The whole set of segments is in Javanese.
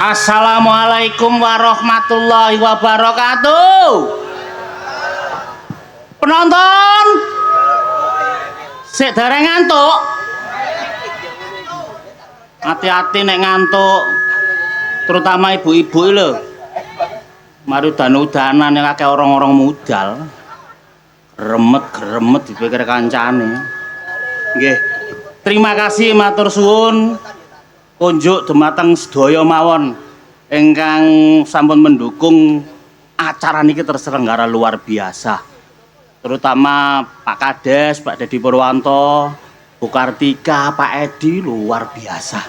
Assalamualaikum warahmatullahi wabarakatuh. Penonton, sik dereng ngantuk. Hati-hati nek ngantuk, terutama ibu-ibu lho. Mari udan-udanan yang akeh orang-orang mudal. Gremet-gremet dipikir kancane. Nggih. Terima kasih matur suwun. Kunjuk dumateng sedaya mawon ingkang sampun mendukung acara niki terselenggara luar biasa. Terutama Pak Kades, Pak Dedi Purwanto, Bu Kartika, Pak Edi luar biasa.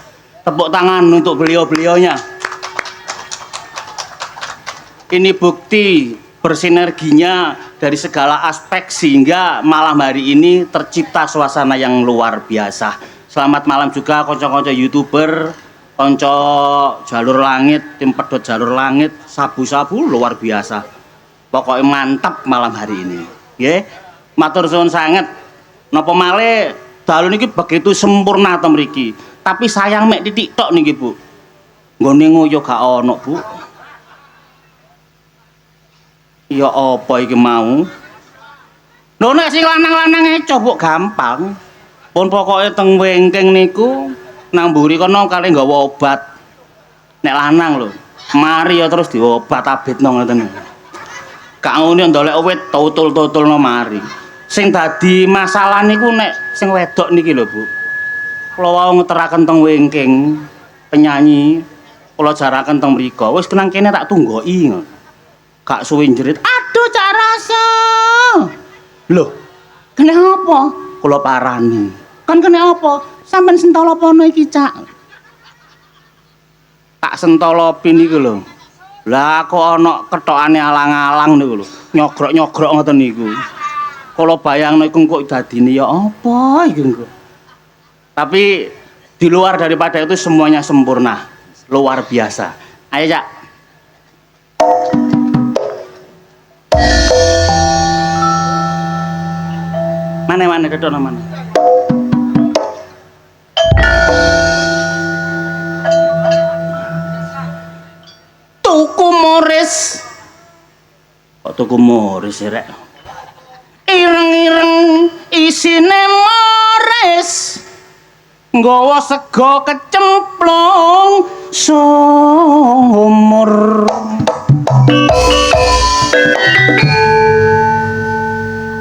Tepuk tangan untuk beliau-beliaunya. Ini bukti bersinerginya dari segala aspek sehingga malam hari ini tercipta suasana yang luar biasa. Selamat malam juga konco-konco YouTuber, konco jalur langit, tim pedot jalur langit, sabu-sabu luar biasa. Pokoknya mantap malam hari ini. Nggih. Matur suwun sanget. Napa malih dalu niki begitu sempurna to mriki. Tapi sayang mek titik tok niki, Bu. Nggone ngoyo gak ono, Bu. Ya apa iki mau? Lho nek sing lanang-lanang eco, Bu, gampang. Pun pokoknya teng wengking niku nang mburi kono kali nggawa obat. Nek lanang lho, mari ya terus diobat abitno ngoten. Gak ngene ndolek wit tutul-tutulno mari. Sing dadi masalah niku nek sing wedok niki lho, Bu. Kula wau ngeteraken teng wengking penyanyi, kula jaraken teng mriku. Wis kenang kene tak tunggoki ngono. Gak suwe jerit, "Aduh Cak Rasa." Loh, kenapa? Kula parani. Kan kena apa? Sampeyan sentolo pono iki, Cak. Tak sentolopi niku lho. Lah kok ana kethokane alang-alang niku lho. Nyogrok-nyogrok ngoten niku. Kula bayangno iku kok dadine ya apa iki engko. Tapi di luar daripada itu semuanya sempurna. Luar biasa. Ayo, Cak. Mana kedona mana? Tuku Moris. Kok tuku Moris rek? Ireng-ireng isine Moris. Nggawa sego kecemplung sumur.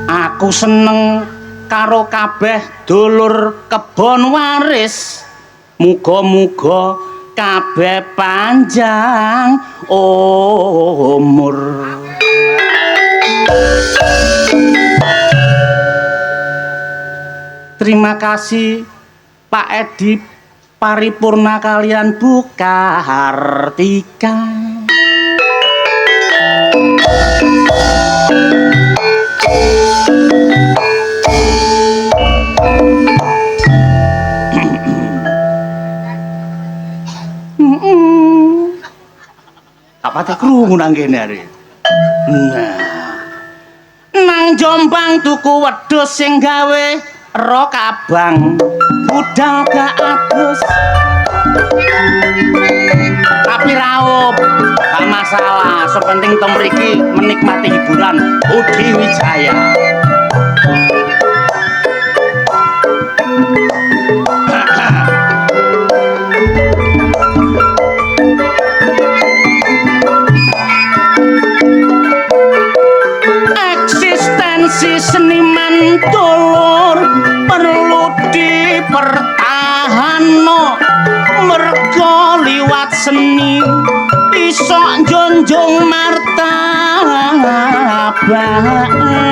Aku seneng karo kabeh dulur kebon waris. Muga-muga kabeh panjang umur. Terima kasih Pak Edi Paripurna kalian Bu Kartika. Apa teh krungu nang kene are. Nah. Nang Jombang tuku wedhus sing gawe ro kabang. Budal gak adus. Tapi raup, gak masalah. Sepenting tong mriki menikmati hiburan Budi Wijaya. Si seniman dulur perlu dipertahanno mergo liwat seni iso njunjung martabat bangsa.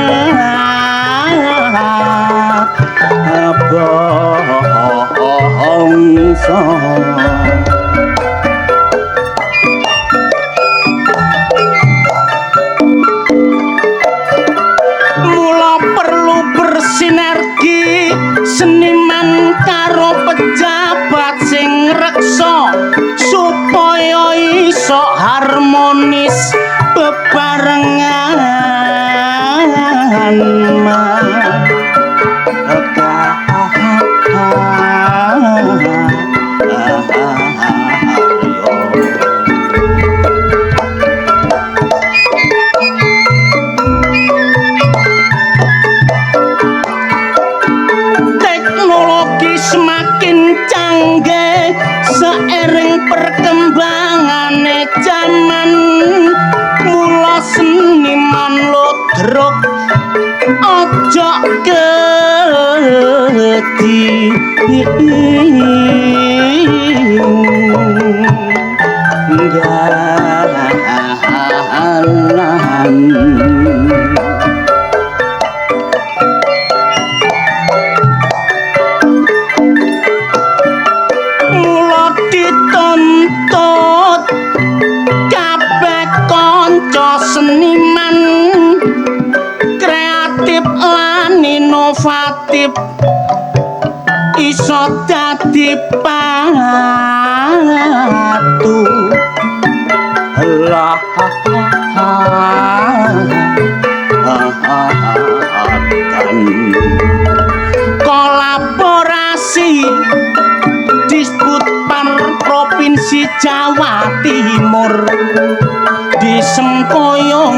Sinergi seniman karo pejabat sing reksa supaya iso harmonis bebarengan. seiring perkembangane jaman mula seniman ludruk ojo gedi mula dituntut kabeh kanca seniman kreatif lan inovatif iso dadi patu lah kolaborasi disput par provinsi Jawa Timur disengkoyong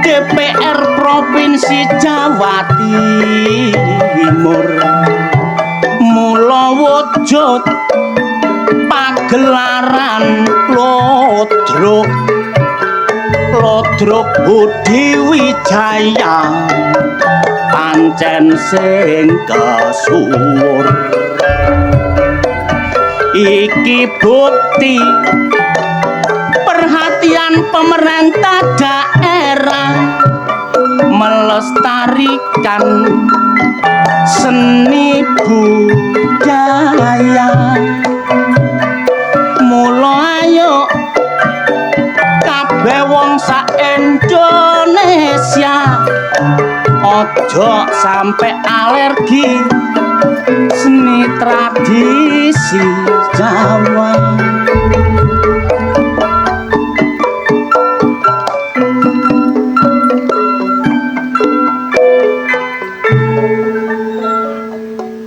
DPR provinsi Jawa Timur mula wujud pagelaran Lodruk Budi Wijaya pancen sing kesuwur iki bukti perhatian pemerintah daerah melestarikan seni budaya mula ayo kabeh wong sak Indonesia ojo sampai alergi seni tradisi Jawa.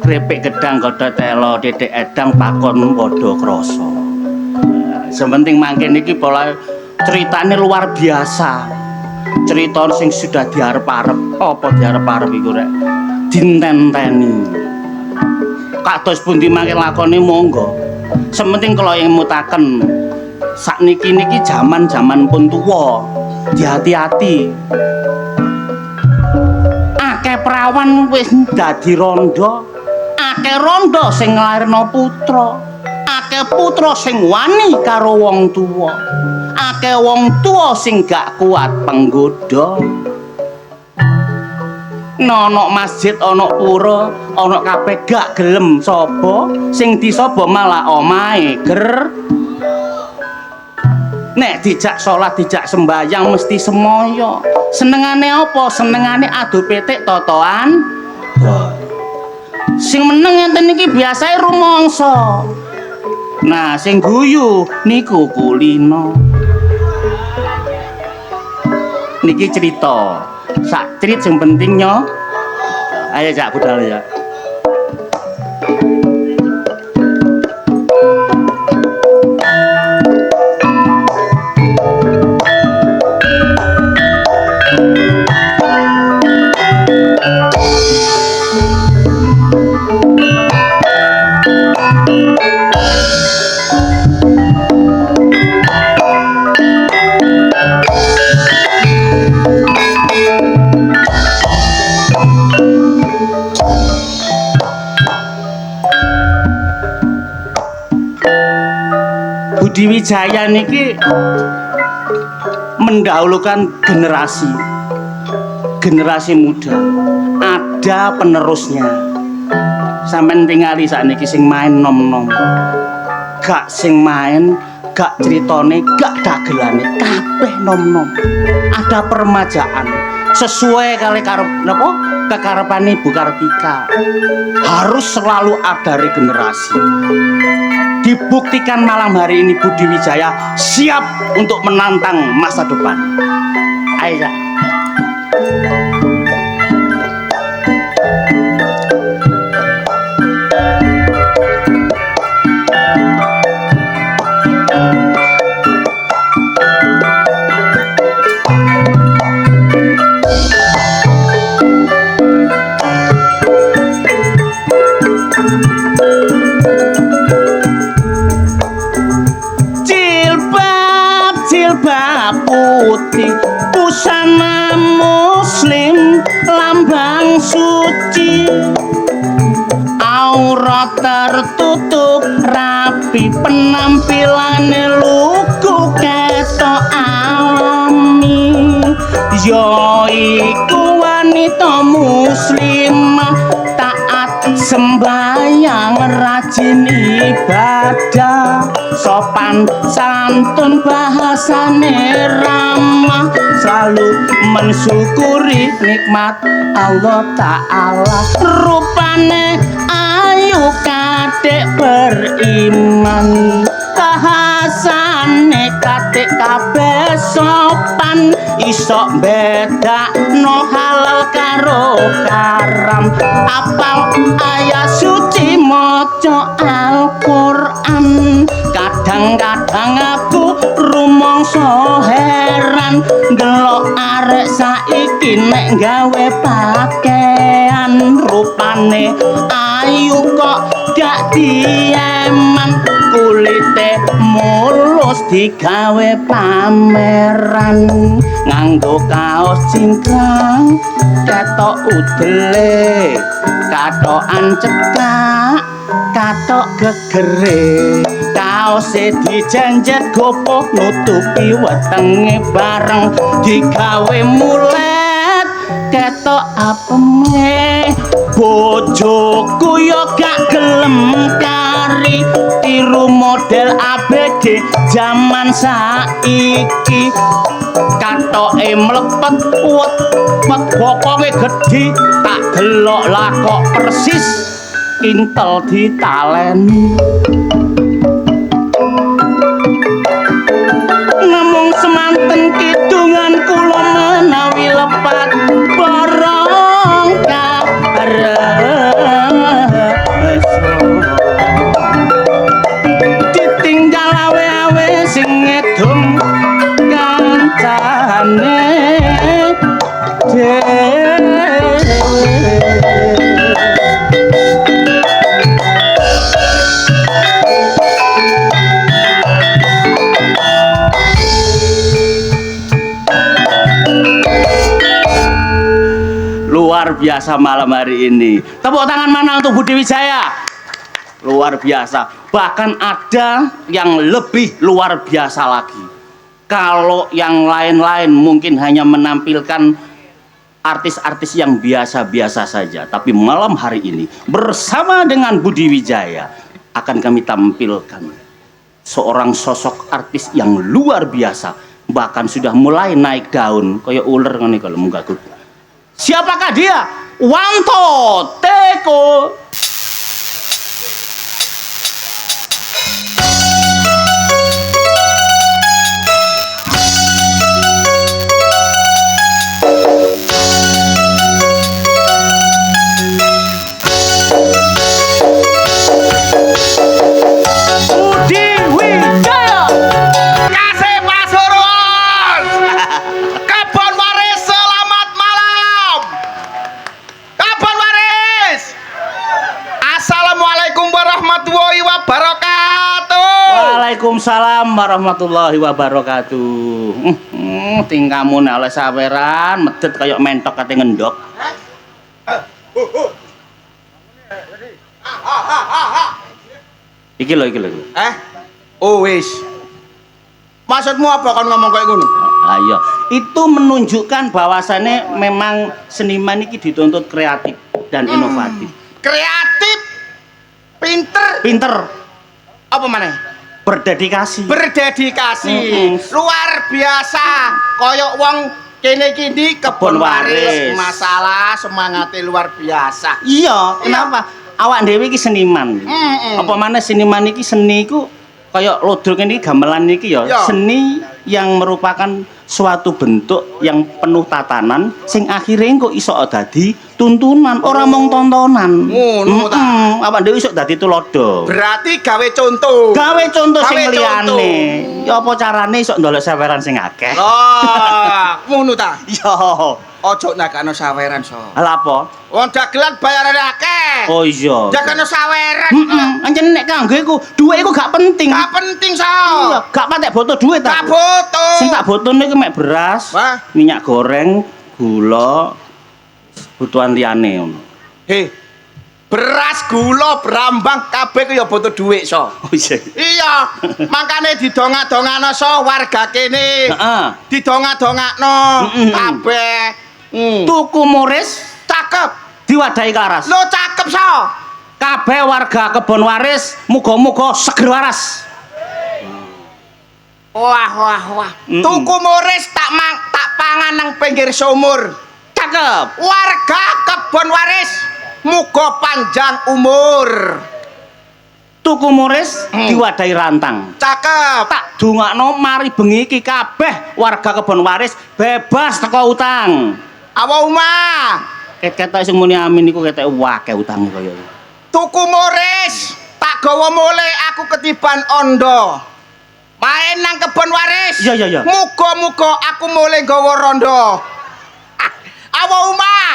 Kripik gedang godho telo titik edang pakon padha krasa. Sementing mangken iki pola ceritane luar biasa. Cerita sing sudah diarep-arep, apa diarep-arep iku rek? Dintenteni. Kados pundi mangke lakone monggo. Sementing kula yang mutaken sakniki niki jaman-jaman pun tuwa. Hati-hati. Akeh prawan wis dadi rondo. Akeh rondo sing nglairno putra, akeh putra sing wani karo wong tuwa, akeh wong tuwa sing gak kuat penggoda. Ana masjid, ana pura, ana kabeh gak gelem sapa, sing disaba malah omahe ger. Nek dijak salat, dijak sembayang mesti semoyo. Senengane apa? Senengane adu petik totoan. Sing meneng ngenten iki biasae rumangsa. Nah, sing guyu niku kulino. Niki cerita. Sak cerit sing penting nyo. Ayo jak budal ya. Budi Wijaya niki mendahulukan generasi muda, ada penerusnya. Sampeyan tingali sakniki sing main nom-nom, gak sing main, gak ceritane, gak dagelane, kabeh nom-nom. Ada permajaan sesuai kali kekarepane Ibu Kartika. Harus selalu ada regenerasi. Dibuktikan malam hari ini Budi Wijaya siap untuk menantang masa depan. Ayo. putih busana muslim lambang suci aurat tertutup rapi penampilannya lugu ketok alami yo iku wanita muslimah taat sembahyang rajin ibadah sopan santun bahasane ramah selalu mensyukuri nikmat Allah Ta'ala rupane ayu kadek beriman bahasane kadek kabeh sopan isok bedakno halal karo haram apal ayat suci maca Al-Qur'an kadang-kadang aku rumangsa heran delok arek saiki nek gawe pakaian rupane ayu kok gak dieman kulite mulus digawe pameran nganggo kaos cingkrang ketok udele katokan cekak katok gegere kaose dijanjet gopoh nutupi wetenge bareng digawe mulet ketok apeme bojoku yo gak gelem kari tiru model ABG zaman saiki katoke mlepet wet bokonge gedhi tak delok lah kok persis intel ditaleni namung semanten kidungan kula menawi lepat barang ditinggal awe-awe sing ngedum kancane luar biasa malam hari ini. Tepuk tangan mana untuk Budi Wijaya? Luar biasa. Bahkan ada yang lebih luar biasa lagi. Kalau yang lain-lain mungkin hanya menampilkan artis-artis yang biasa-biasa saja. Tapi malam hari ini bersama dengan Budi Wijaya akan kami tampilkan seorang sosok artis yang luar biasa. Bahkan sudah mulai naik daun. Kayak ular ngene kalau munggah kuda. Siapakah dia? Wanto Teko. Budi Wijaya. Kasih Pak Surwan. Kapan waris selamat malam. Kapan waris. Assalamualaikum warahmatullahi wabarakatuh. Waalaikumsalam warahmatullahi wabarakatuh. Tingkamu oleh saweran medet kayak mentok kate ngendok. Iki lho. Oh wis. Maksudmu apa kon ngomong kayak ngono? Ayo, itu menunjukkan bahwasannya memang seniman ini dituntut kreatif dan inovatif. Kreatif, pinter, apa maneh? Berdedikasi. Luar biasa. Koyok wong kene kini kebon waris. Masalah semangatnya luar biasa. Iya, kenapa? Awak dhewe iki seniman. Apa maneh seniman iki seni iku kaya lodro ini gamelan iki ya, seni yang merupakan suatu bentuk yang penuh tatanan sing akhirnya kok iso dadi tuntunan ora mung tontonan. Ngono ta. Awak dhewe iso dadi tulodo. Berarti gawe contoh. Sing liyane. Ya apa carane iso ndolek saweran sing akeh. Oh, ngono ta. Yo. Ojo nakano saweran so. Lah apa? Wong dagelan bayarane akeh. Oh iya. Nakano saweran. Anjen nek kanggo iku, dhuwit iku gak penting. Gak penting so. Iya, gak patek boto dhuwit ta. Tak foto. Sing tak botone iku mek beras, Wah. minyak goreng, gula, butuhan liyane ngono. Hei. Beras, gula, brambang kabeh ku ya butuh dhuwit so. Oh iya. Iya, makane didongak-dongakno so warga kene. Heeh. Didongak-dongakno kabeh. Tuku muris Cakep. diwadahi karas. Lo cakep so. Kabeh warga Kebon Waris muga-muga seger waras. Wah. Tuku muris tak pangan nang pinggir sumur. Cakep. Warga Kebon Waris muga panjang umur. Tuku muris diwadahi rantang. Cakep. Tak dongakno mari bengi iki kabeh warga Kebon Waris bebas teko utang. Awa umah. Ketok sing muni amin iku ketok akeh utange kaya iki. Tuku muris tak gawa mule aku ketiban ondo. Main nang Kebon Waris. Iya. Muga-muga aku mule gawa rondo. Awa umah.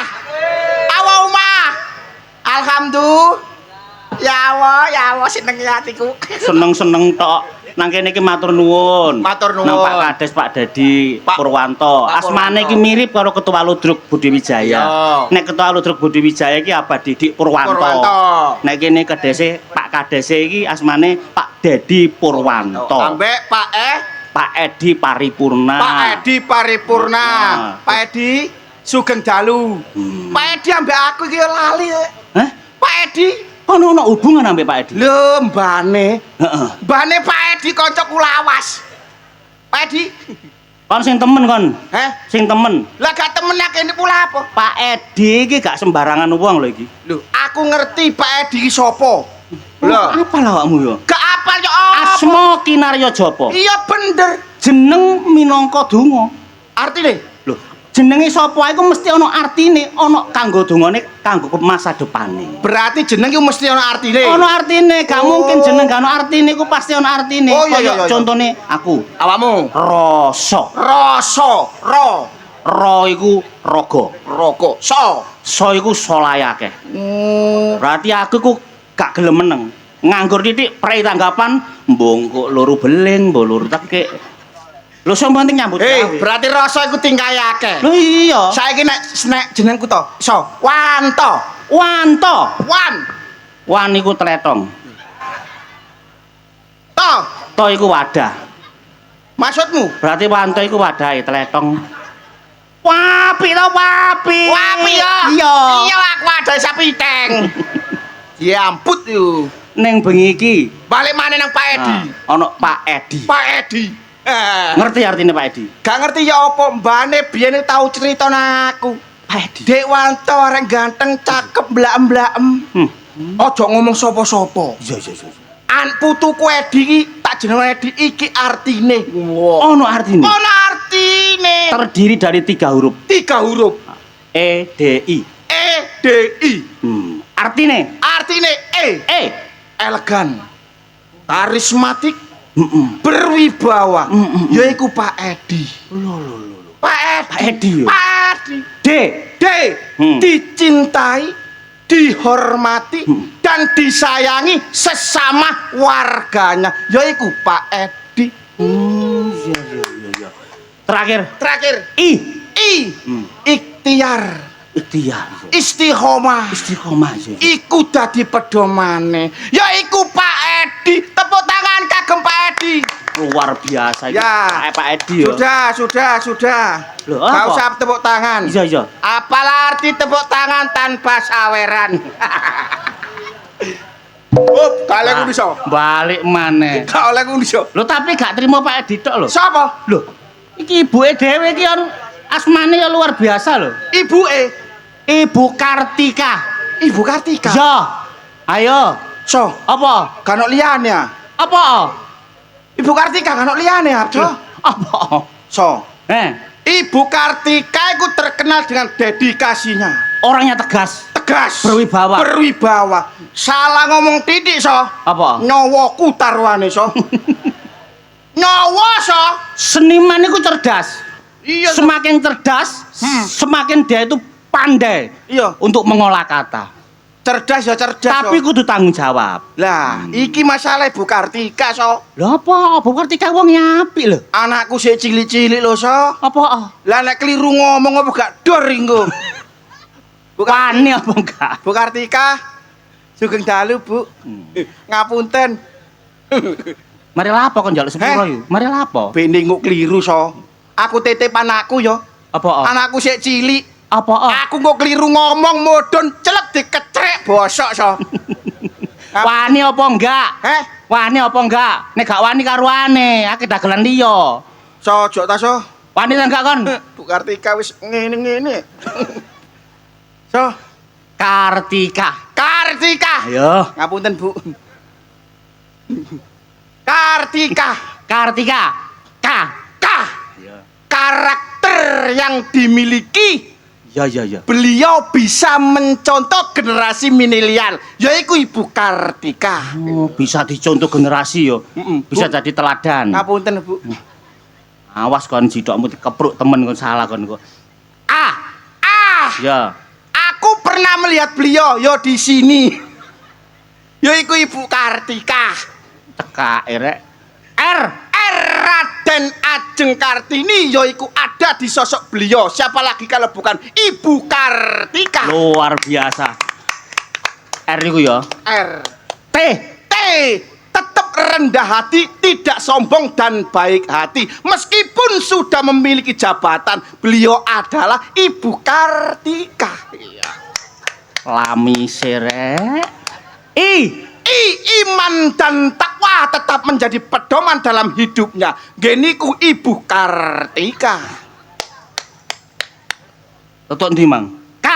Alhamdulillah. Ya Allah, seneng atiku. Seneng-seneng tok. Nang kene iki matur nuwun. Matur nuwun. Nang Pak Kades Pak Dadi Pak Purwanto. Pak Asmane Purwanto. iki mirip karo Ketua Ludruk Budi Wijaya. Iya. Nek Ketua Ludruk Budi Wijaya iki apa Didik Purwanto. Nek kene Kadese Pak Kadese iki asmane Pak Dadi Purwanto. Ambek Pak Edi Paripurna. Pak Edi Paripurna. Pak Edi Sugeng Dalu. Pak Edi ambek aku iki lali. Hah? Pak Edi Ono hubungan ambek Pak Edi? lho mbane. Heeh. Mbane Pak Edi kancaku lawas. Pak Edi, Kon sing temen kon. Sing temen. lah gak temen kene pula apa? Pak Edi iki gak sembarangan wong lho iki. Lho, aku ngerti Pak Edi iki sapa. Lho, Apa lah awakmu yo? gak apal yo apa? Asma Kinarya Japa. Iya bener. Jeneng minangka donga. Artine Lho, jenenge sapa iku mesti ana artine, ana kanggo dongane kanggo masa depane. berarti jeneng iku mesti ana artine. Ana artine, gak mungkin jeneng gak ana artine iku pasti ana artine. Oh, iya, Kaya iya. contone aku, Awakmu rasa. rasa, Ra iku raga. roko, So iku solayake. Berarti aku ku gak gelem meneng. Nganggur titik prei tanggapan mbongkok loro beling, mbok loro tekik. Lho sing penting nyambut gawe. berarti rasa iku tingkahake. Lho iya. Saiki nek jenengku to, Wanto. Wanto. Wan Iku tletong. to. To iku wadah. Maksudmu? Berarti wanto iku wadahe tletong. Wapi to wapi. Wapi ya? Iya. Iya aku ada sapi teng. Ya ampun yo. Ning bengi iki Balik maneh nang Pak Edi. ana Pak Edi. Pak Edi. Ngerti artine Pak Edi? Gak ngerti ya apa mbane biyen tau cerita nang aku. Pak Edi. Dek Wanto arek ganteng, cakep, blaem-blaem. Ojo ngomong sapa-sapa. Iya. An putuku Edi iki tak jeneng Edi iki artine. Wow. Ono artine. Ono artine. Terdiri dari 3 huruf. 3 huruf. E D I. EDI. Artine E. Elegan. Karismatik. Berwibawa. Yaiku Pak Edi. Pak Edi. Pak Edi. D. D. Dicintai, dihormati dan disayangi sesama warganya. Yaiku Pak Edi. Iya. Terakhir I. I. Ikhtiar. Istiqomah. Istiqomah. Iku dadi pedomane. Yaiku Pak Edi. Tepuk tangan kagem Pak Edi. Luar biasa iki. Ya. Pak Edi ya. Sudah. Loh, Gak apa? usah tepuk tangan. Iya. Apalah arti tepuk tangan tanpa saweran? Kalian ku bisa. Balik maneh. Kalian ku bisa. Lho tapi gak terima Pak Edi tok lho. Siapa? Lho, iki ibuke dhewe iki asmane ya luar biasa lho. Ibuke. Ibu Kartika. Ibu Kartika. Ya. Ayo. So, Apa? kan liyane ya. Apa? Ibu Kartika kan liyane ya, Jo. Apa? So, Ibu Kartika itu terkenal dengan dedikasinya. Orangnya tegas. Berwibawa. Salah ngomong titik, so. Apa? Nyawaku taruhane, so. Nyawa, so. Seniman itu cerdas. Iya. Semakin cerdas, semakin dia itu pandai Iya. untuk mengolah kata. Cerdas ya cerdas. Tapi so. kudu tanggung jawab. Lah, iki masalah Ibu Kartika, so. Lha apa? Bu Kartika wong apik lho. Anakku sik cilik-cilik lho, so. Apa? Lah nek keliru ngomong apa gak dor engko. Wani apa enggak? Bu Kartika, sugeng dalu, Bu. Ngapunten. Mari lapo kon njaluk sepuro yo. Mari lapo? Bene nguk keliru, so. Aku titip anakku yo. Apa? Anakku sik cilik. Apa? Aku kok keliru ngomong modon celek dikecrek bosok, so. Wani apa enggak? Wani apa enggak? Nek gak wani karuane, akeh dagelan liya. So, jok ta, so. Wani ta enggak kon? Bu Kartika wis ngene-ngene. So, Kartika. Kartika. Ayo. Ngapunten, Bu. Kartika. Kartika. K. Karakter yang dimiliki Ya. beliau bisa mencontoh generasi milenial, yaitu Ibu Kartika. Oh, bisa dicontoh generasi yo. Bisa jadi teladan. Ngapunten, Bu. Awas kon jidokmu dikepruk temen kon salah kon kok. Ya. Aku pernah melihat beliau yo di sini. Yaitu Ibu Kartika. Teka erek. Raden Ajeng Kartini yaiku ada di sosok beliau. Siapa lagi kalau bukan Ibu Kartika. Luar biasa. R iku ya. T. Tetap rendah hati, tidak sombong dan baik hati. Meskipun sudah memiliki jabatan, beliau adalah Ibu Kartika. Lami serek. Iman dan takwa tetap menjadi pedoman dalam hidupnya. Geniku Ibu Kartika. Tutuk ndi, Mang? K.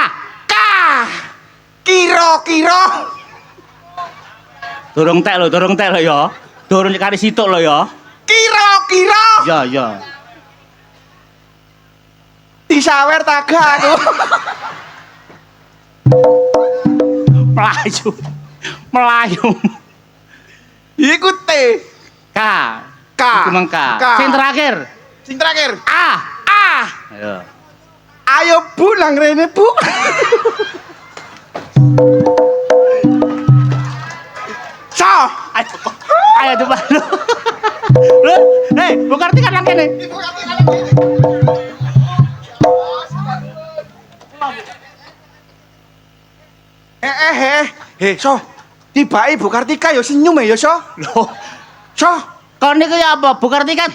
Kira-kira Dorong tek lho ya. Dorong kali situk lho ya. kira-kira Ya. disawer taga aku. Melayu. Iku T. K. K. Iku Mang K. Sing terakhir. Sing terakhir. A. Ayo. Ayo Bu nang rene, Bu. So, Ayo coba lu. Hei, Bu Kartika nang kene. So. Tiba Ibu Kartika ya senyum ya, So. Loh, So. kon niku ya apa? Bu Kartika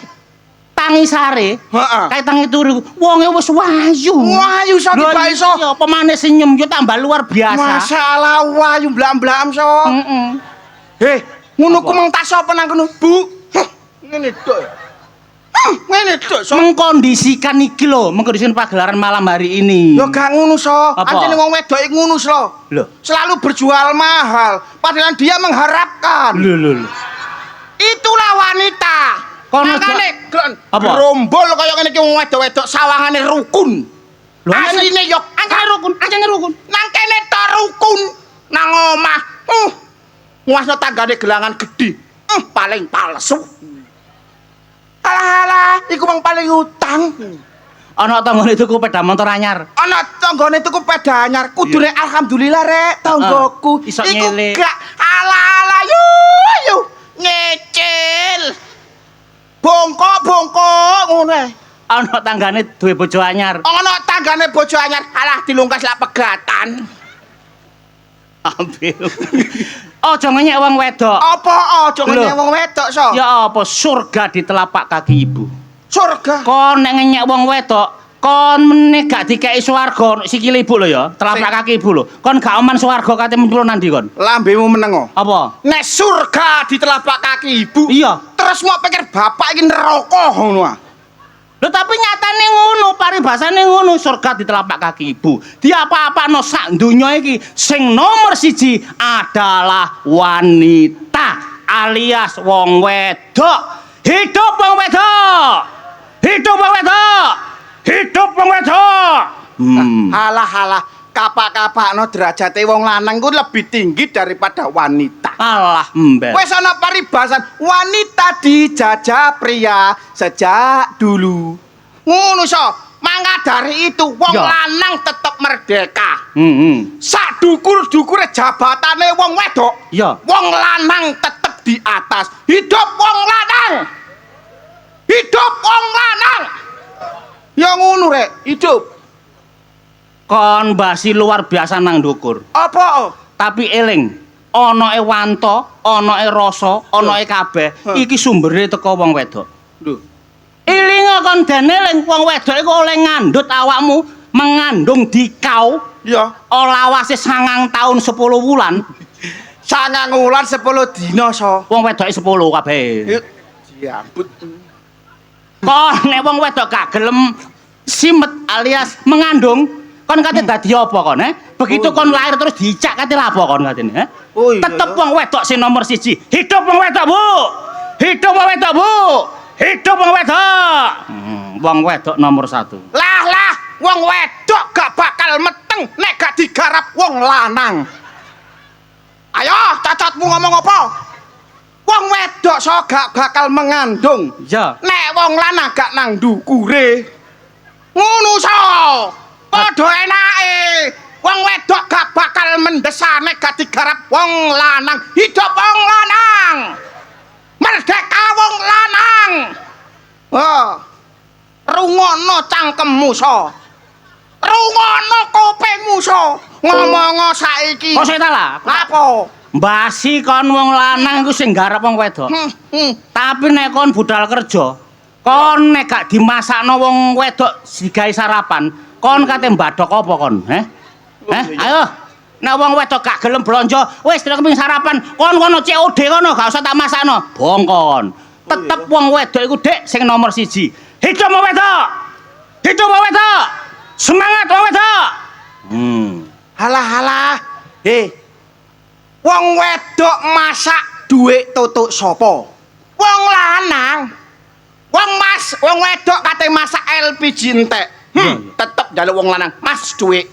tangi sare. Heeh. Kayak tangi turu. Wonge wis wayu. Wayu so tiba So. Iya, pemane senyum yo tambah luar biasa. Masalah wayu mblam-mblam, So. Heeh. Ngono ku meng tas apa nang kono, Bu? Ngene tok. Ngene tok, So. Mengkondisikan iki lho, mengkondisikan pagelaran malam hari ini. Ya gak ngono, So. Apa? Anjene wong wedok iki ngono, So. Loh. Selalu berjual mahal, padahal dia mengharapkan. Lho. Itulah wanita. Kono Makane Apa? gerombol kaya ngene iki wong wedok-wedok sawangane rukun. Lho, Asline yo anjane rukun. nang kene to rukun nang omah. Nguasno tanggane gelangan gedhi. Paling palsu. Alah, iku mang paling utang. Ana tanggane tuku sepeda motor anyar. Ana tanggane tuku sepeda anyar, kudune alhamdulillah rek tanggoku. Iso Iku nyele. gak ala-ala yu ngecil. Bongkok ngono ae. Ana tanggane duwe bojo anyar. Ana tanggane bojo anyar, alah dilungkas lak pegatan. Ambil. Aja ngenyek wong wedok. Apa aja Lho. ngenyek wong wedok, So? Ya apa surga di telapak kaki ibu. Surga. Kon nek ngenyek wong wedok, kon meneh gak dikeki swarga sikile ibu lho ya, telapak kaki ibu lho. Kon gak aman swarga kate muncul nandi kon. Lambemu menengo. Apa? Nek surga di telapak kaki ibu. Iya. Terus mau pikir bapak iki neraka ngono ah. Lho tapi nyatane ngono, paribasane ngono, surga di telapak kaki ibu. Di apa-apano sak donya iki sing nomor siji adalah wanita alias wong wedok. Hidup wong wedok. Hidup wong wedok. Hidup wong wedok. Halah, kapak-kapakno derajate wong lanang ku lebih tinggi daripada wanita. Alah mbel. Wes ana paribasan, wanita dijajah pria sejak dulu. Ngono, So. Mangga dari itu wong Ya. lanang tetep merdeka. Sak dukur-dukure jabatane wong wedok. Ya. Wong lanang tetep di atas. Hidup wong lanang. Hidup wong lanang. Ya ngono rek, hidup. Kon basi luar biasa nang ndukur. Apa? Tapi eling, ana e wanto, ana e rasa, ana e kabeh. Iki sumbere teko wong wedok. Lho. Ilinga kon den eling wong wedok iku oleh ngandhut awakmu mengandung dikau Ya. olawase 9 taun 10 wulan. 9 wulan 10 dina so. Wong wedoke 10 kabeh. Diambut. Kon nek wong wedok gak gelem simet alias mengandung, kon kate dadi apa kon, Begitu kon lahir terus dicak kate lapo kon katene, Oh iya, Tetep iya. wong wedok sing nomor 1. Hidup wong wedok, Bu. Hidup wong wedok, Bu. Hidup wong wedok. Wong wedok nomor 1. Lah, wong wedok gak bakal meteng nek gak digarap wong lanang. Ayo, cacatmu ngomong apa? Wong wedok so gak bakal mengandung. Ya. Nek wong lanang gak nang dukure. Ngono so. Padha enake. Wong wedok gak bakal mendesak nek gak digarap wong lanang. Hidup wong lanang. Merdeka wong lanang. Oh. Rungono cangkemmu so. Rungono kupingmu so. Ngomong saiki. Kok sik ta lah? Apa? Mbasi kon wong lanang iku sing garap wong wedok. Tapi nek kon budal kerja, kon nek gak dimasakno wong wedok digawe sarapan, kon kate mbadhok apa kon, Ayo. Nek wong wedok gak gelem blonjo, wis nek kepengin sarapan, kon kono COD kono, gak usah tak masakno. Bongkon. Tetep wong wedok iku Dik sing nomor 1. Hidup wong wedok. Hidup wong wedok. Semangat wong wedok. Halah. Wong wedok masak duit tutuk sapa? Wong lanang. Wong wedok kate masak LPG entek. Tetep njaluk wong lanang, Mas duit.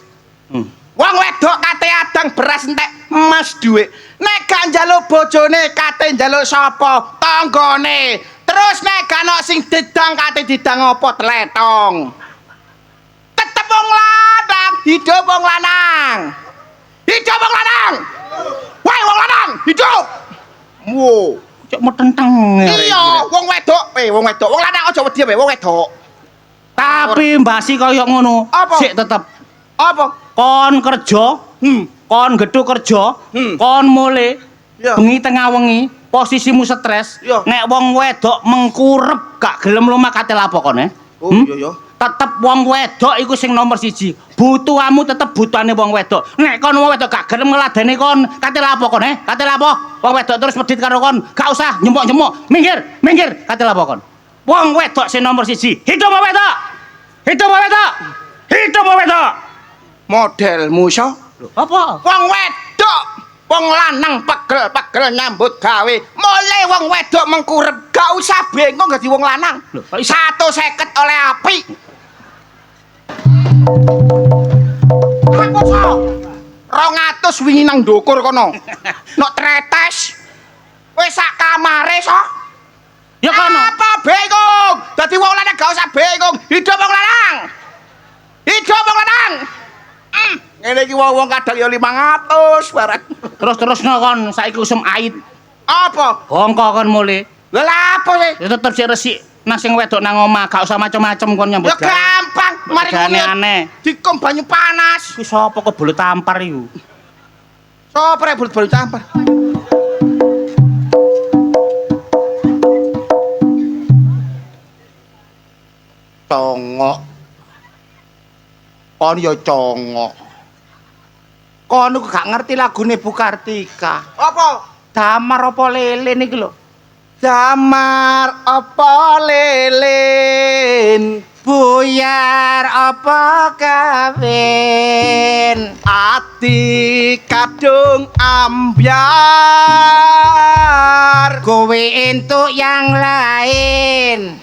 Wong wedok kate adang beras entek, Mas duit. Nek gak njaluk bojone kate njaluk sapa? Tanggane. Terus nek gak ono sing didang kate didang apa? Tletong. Tetep wong lanang, hidup wong lanang. Hidup wong lanang. Woi wong lanang, hidup. Wo, Cok metenteng. iya, wong wedok, wong lanang aja wedi wong wedok. Tapi mbasi kaya ngono, Apa? sik tetep Apa? kon kerja, kon gedhe kerja, kon mule Ya. bengi tengah wengi, posisimu stres. Ya. Nek wong wedok mengkurep gak gelem lumah kate lapo kon, Oh iya ya. Tetep wong wedok iku sing nomor 1. Butuhamu tetep butuhane wong wedok. Nek kon wong wedok gak gelem ngladeni kon, kate lapo kon, Kate lapo? Wong wedok terus medhit karo kon, gak usah nyemuk-nyemuk. Minggir, kate lapo kon? Wong wedok sing nomor 1. Hidup wong wedok. Hidup wong wedok. Hidup wong wedok. Modelmu so. Apa? Wong wedok, wong lanang pegel nyambut gawe. Mulai wong wedok mengkurep, gak usah bengong dadi wong lanang. Lho, kok iso? 150 oleh api. Apa so? 200 wingi nang ndukur kono. Nok tretes. Wis sak kamare so. Ya kono. Apa bengong? Dadi wong lanang gak usah bengong. Hidup wong lanang. Hidup wong lanang. Ngene iki wong kadang ya 500 barang. Terus-terusno kon saiki usum ait. Apa? Bongko kon mule. Lah apa sih? Ya tetep sik resik nang sing wedok nang omah, gak usah macem-macem kon nyambut Ya gampang, mari Regane ngono. aneh. Dikom banyu panas. Iku sapa kok bulu tampar iku? Sopo rek bulu campur? Congok. Kon yo congok. Kon iku gak ngerti lagune Bu Kartika. Apa? Damar apa lele niki lho. Damar apa lilin? Buyar apa kawin? Ati kadung ambyar. Kowe entuk yang lain.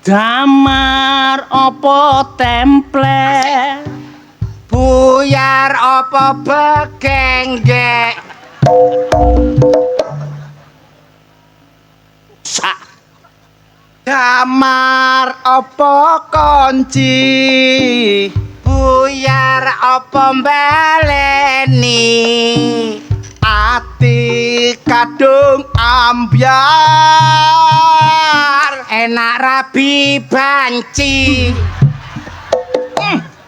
Damar apa temple? Buyar apa begenggek? Damar apa kunci Buyar apa baleni ati kadung ambyar enak rabi banci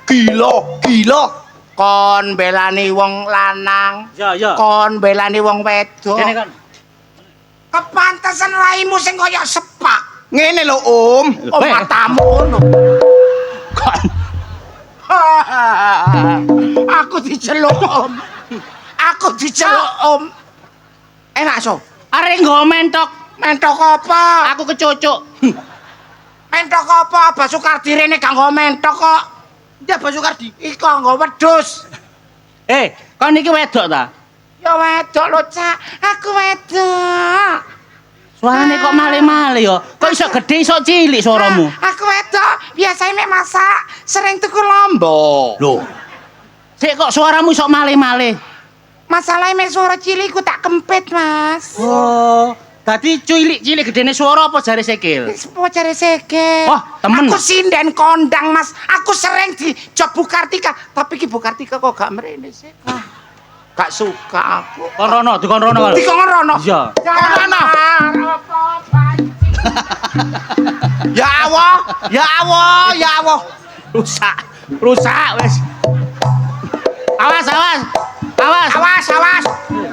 gila kon belani wong lanang Ya, ya. kon belani wong wedok Kene kan. kepantesan raimu sing kaya sepak ngene lho matamu ngono Kon. aku diceluk om enak so Arek nggo mentok. mentok apa Aku kecocok. mentok apa Abah Sukardi rene gak nggo mentok kok ya Abah Sukardi iku nggo wedhus Kon iki wedok ta? ya wedok lho Cak aku wedok Suarane kok male-male ya. Kok iso gedhe iso cilik suaramu? aku wedok biasanya mek masak sering tuku lombok Loh. Sik kok suaramu iso male-male? masalahnya mek suara cilik ku tak kempit mas Oh, dadi cilik-cilik gedene suara apa jare sikil? Sepo cari sege. Wah, temen. Aku sinden kondang, Mas. Aku sering di job Bu Kartika, tapi ki Bu Kartika kok gak mrene sih. Gak suka aku. Kon rono, dikon rono. Dikon rono. Iya. Rono. ya Allah Rusak wis. Awas. awas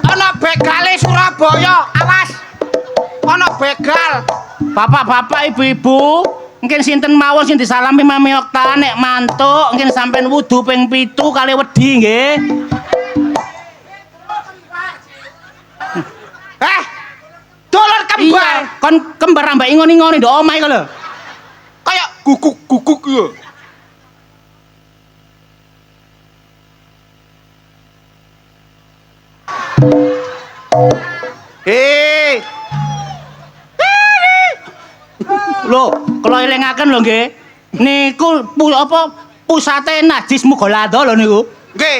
ana begale Surabaya awas ana begal Bapak-bapak, ibu-ibu, mungkin sinten mawon sing disalami Mami Okta nek mantuk, mungkin sampean wudu ping 7 kali wedi nggih. dulur kembar Iya, kon kembar ambek ingon-ingoni ndok omahe kok lho. kaya guguk ya Lho, kula elingaken lho nggih. Niku pusate najis Mugolado lho niku. nggih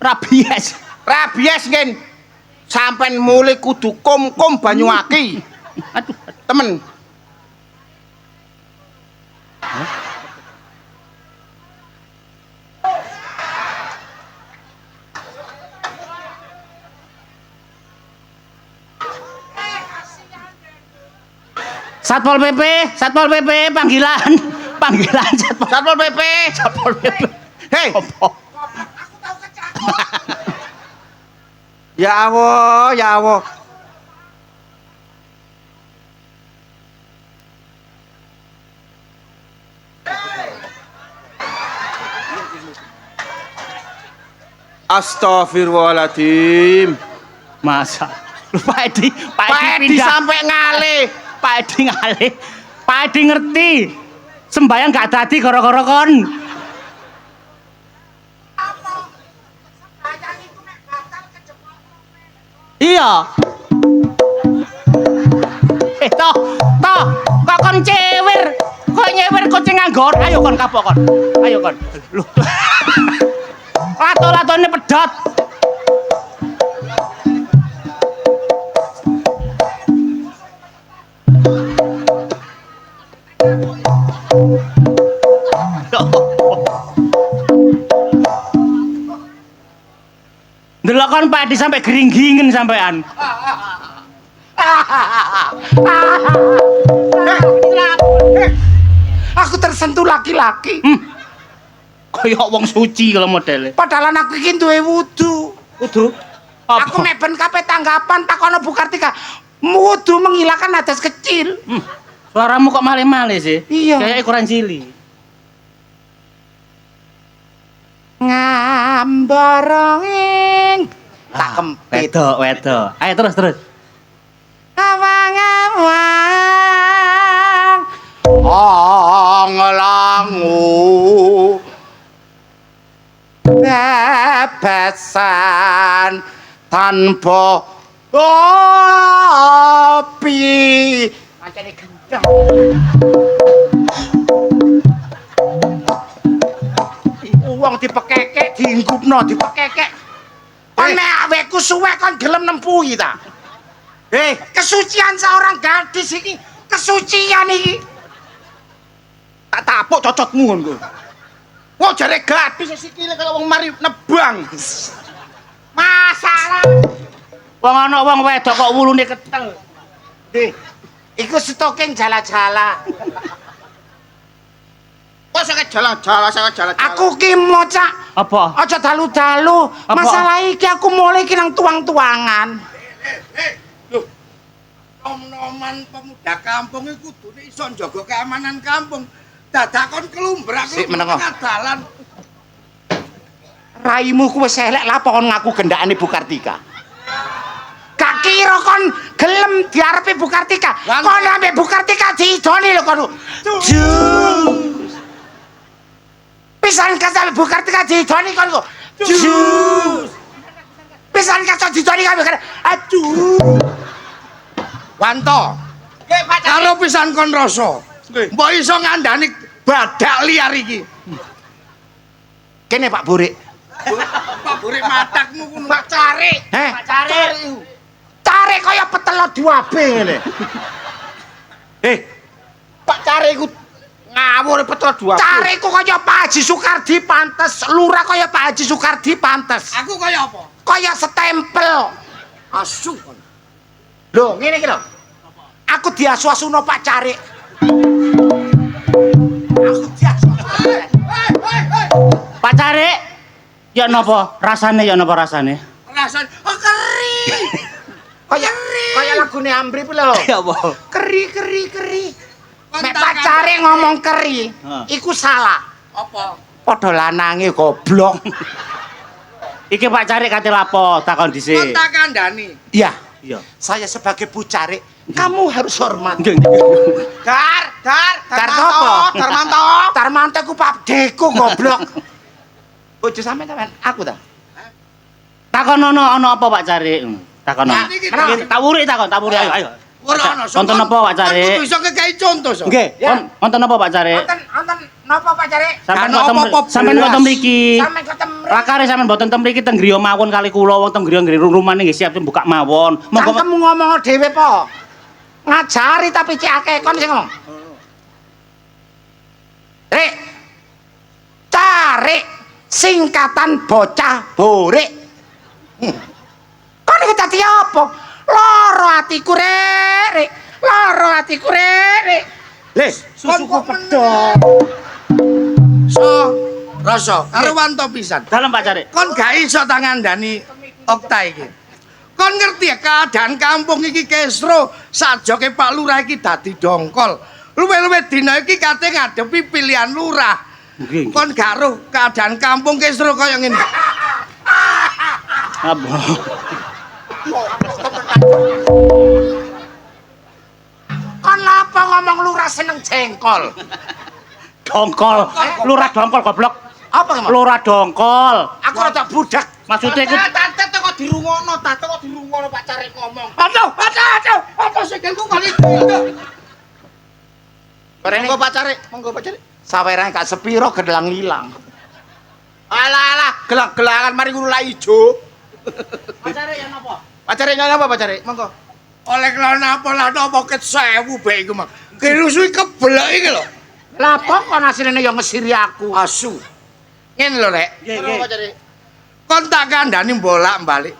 Rabies. rabies ngen sampean mulai kudu kum banyu aki Aduh. temen Satpol PP, panggilan Satpol PP Satpol PP. hei Apa? ya Allah Astagfirullahaladzim Masa. Lho Pak Edi Pak Edi pindah. sampai ngalih Pak Edi ngalih. Pak Edi ngerti. Sembayang gak dadi gara-gara kon. Iya. Toh, kok kon cewir. Kok nyewer kucing nganggur. Ayo kon kapok kon. Ayo kon. Lho. Lato-latone pedot. Delok kon Pak Edi sampai geringgingen sampean. Aku tersentuh laki-laki. Kayak wong suci kalau modelnya. Padahal aku iki duwe wudu. Kudu. Aku mek ben kape tanggapan takono Bu Kartika. Wudu menghilangkan hadas kecil. Suaramu kok male-male sih? Iya. Kayak ukuran cilik. Ngamboronging tak kempit. Wedok. Ayo terus. Awang-awang Langu bebasan tanpa kopi. Macane gendeng. Wong dipekekek diinggupno dipekekek. Kon nek awekku suwe kon gelem nempuhi ta? Kesucian seorang gadis ini kesucian iki. Tak tapuk cocotmu ngono ku. Wong jare gadis sikile kaya wong mari nebang. Masalah. Wong ana wong wedok kok wulune ketel. Nggih. Iku stoking jala-jala. Kok sakit jalan-jalan. Aku ki mocak. Apa? Aja dalu-dalu. Apa? Masalah iki aku mulai ki nang tuang-tuangan. Loh. Nom-noman pemuda kampung iku kudune iso njaga keamanan kampung. Dadakon kelumbrak Sik, menengo. dalan. Raimu ku wis elek lah pokon ngaku gendakane Bu Kartika. Gak kira kon gelem diarepe Bu Kartika. Lan- Kon ambek Bu Kartika diidoni lho kon. Jus. Pisan kata Bu Kartika diidoni kon kok. Jus. Pisan kata diidoni kan. Aduh. Wanto. Nggih, Pak Cari. Karo pisan kon rasa. Mbok iso ngandani badak liar iki. Kene Pak Burik. Pak Burik matakmu ngono. Pak Cari. Pak Cari. Cari kaya petelo 2B ngene. Pak Cari iku ngawur petro 2. Cari ku kaya Pak Haji Soekardi pantes, lurah kaya Pak Haji Soekardi pantes. Aku kaya apa? Kaya stempel. Asu kon. Lho, ngene iki lho. Aku diasu-asuno Pak Cari. Aku diasu. Pak Cari. Ya napa rasane rasane? Rasane keri. Kaya lagune Ambrip lho. Ya apa? Keri. Mek Pak Cari ngomong keri, iku salah. Apa? Padha lanange goblok. Iki Pak Cari kate lapo takon Kon dhisik. tak kandhani. Iya, Iya. saya sebagai Bu Cari, kamu harus hormat. Dar Darmanto. Darmanto. Darmanto ku Pak Deko goblok. Bojo sampean aku ta? Takon ana apa Pak Cari? Takon. Nah, iki Iki tak wuri ayo. Ora ono. Wonten apa Pak Cari? Aku iso kekei contoh so. Nggih, Ya. wonten apa Pak Cari? Wonten napa Pak Cari? Sampeyan Gak kok apa-apa sampeyan kok belas. tem mriki. Sampeyan ketemu. Rakare sampeyan mboten tem mriki teng griya mawon kali kula wong teng griya rumane nggih siap buka mawon. Monggo Cangkemmu ngomong dhewe po. Ngajari tapi cek akeh kon sing ngomong. Rek. Cari singkatan bocah borik. Kon iku dadi apa? Loro atiku rek. Loro atiku rek. Le, susuku pedhot. So, rasa karo wanto pisan. dalem Pak Cari. Kon gak iso tak ngandani Okta iki. Kon ngerti ya keadaan kampung iki kesro sajoke Pak Lurah iki dadi dongkol. Luwe-luwe dina iki kate ngadepi pilihan lurah. Nggih. Kon gak roh keadaan kampung kesro kaya ngene. Apa? Kon lapa ngomong lurah seneng jengkol? Dongkol. Lurah dongkol goblok. Apa ngomong? Lurah dongkol. Aku rada budak. Maksudnya iku Tante kok dirungono, tante kok dirungono Pak Cari ngomong. Aduh, sikilku kali. Monggo Pak Cari, monggo Pak Cari. Sawerane gak sepiro gedelang ilang. Alah, gelang-gelangan mari ngono lak ijo. Pak Cari yang napa? Pak Cari nyala apa Pak Cari? Monggo. Oleh kelana apa ket 1000 bae iku mah. Kirusui keblek iki lho. Lah apa kon asline ya ngesiri aku. Asu. Ngene lho, Rek. Nggih, nggih. Pak Cari. Kon tak kandhani bolak-balik.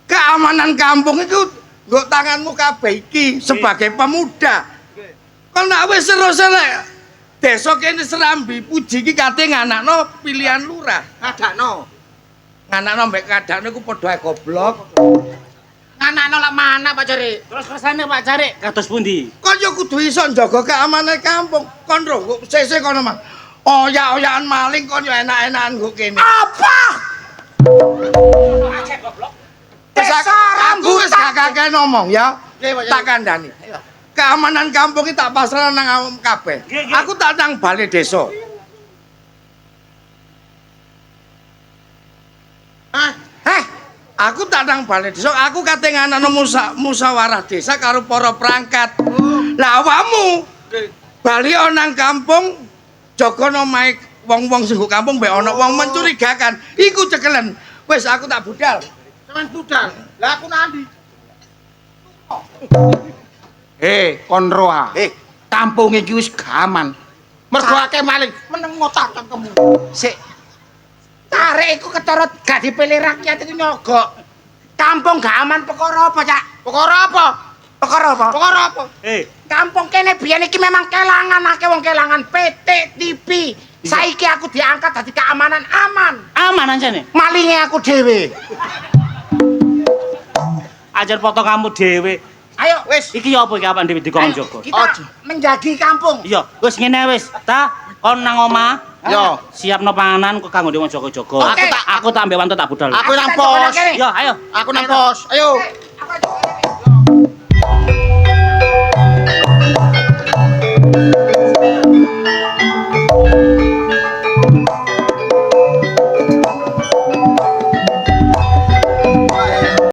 Keamanan kampung iku nggo tanganmu kabeh iki sebagai pemuda. Kon nak wis selesai. Desa kene Serambi Puji iki kate nganakno pilihan lurah. Ngadakno. Nganakno mbek kadakno iku padha ae goblok. Nganakno lak mana Pak Cari? Terus kersane Pak Cari kados pundi? Kon yo kudu iso njaga keamanan kampung. Kon ro sesuk kono mah. Oyak-oyakan maling kon yo enak-enakan nggo kene. Apa? Desa Aku wis gak kakek ngomong ya. Tak kandhani. Keamanan kampung iki tak pasrah nang awakmu kabeh. Nggih, nggih. Aku tak nang balai desa. Aku tak nang balai desa, aku kate nganakno musyawarah desa karo para perangkat. Lah awakmu bali nang kampung jaga omahe wong-wong sing kampung mbek ana wong mencurigakan. Iku cekelen. Wis aku tak budal. Sampeyan budal. Lah aku nandi. kon roa. kampung iki wis gaman. Mergo akeh maling meneng ngotak cangkemmu. Sik. Tarik iku ketara gak dipilih rakyat iku nyogok. Kampung gak aman perkara apa, Cak? Perkara apa? Perkara apa? Perkara apa? Kampung kene biyen iki memang kelangan akeh wong kelangan PT TV. Saiki aku diangkat dadi keamanan aman. Aman anjane. Malinge aku dhewe. Ajar foto kamu dhewe. Ayo Wis, Iki ya apa iki apaan dhewe dikon jaga. kita Ojo. menjagi kampung. Iya, wis ngene wis. Ta, kon nang omah. Yo. Siapno panganan kok kanggo wong jaga-jaga. Oke. Aku tak ambek wantu tak budal. Aku nang tak jaga pos. nang kene. Yo, ayo. Aku nang pos. Ayo.